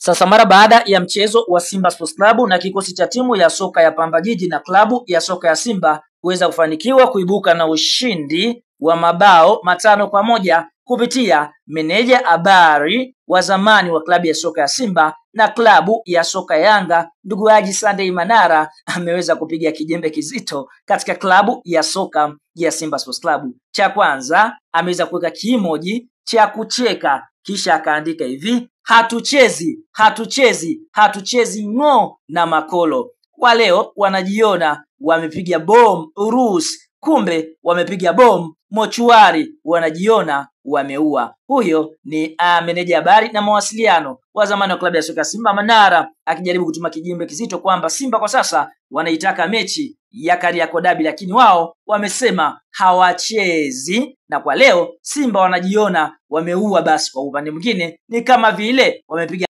Sasa mara baada ya mchezo wa Simba Sports Club na kikosi cha timu ya soka ya Pamba Jiji na klabu ya soka ya Simba kuweza kufanikiwa kuibuka na ushindi wa mabao 5-1 kupitia meneja habari wa zamani wa klabu ya soka ya Simba na klabu ya soka ya Yanga, ndugu Haji Sunday Manara ameweza kupiga kijembe kizito katika klabu ya soka ya Simba Sports Club. Cha kwanza ameweza kuweka kimoji cha kucheka, kisha akaandika hivi: hatuchezi ng'o na makolo. Kwa leo wanajiona wamepiga bom Urusi, kumbe wamepiga bom mochuari, wanajiona wameua. Huyo ni meneja habari na mawasiliano wa zamani wa klabu ya soka Simba Manara, akijaribu kutuma kijimbe kizito kwamba Simba kwa sasa wanaitaka mechi ya Kariakoo Derby, lakini wao wamesema hawachezi, na kwa leo Simba wanajiona wameua. Basi kwa upande mwingine ni kama vile wamepiga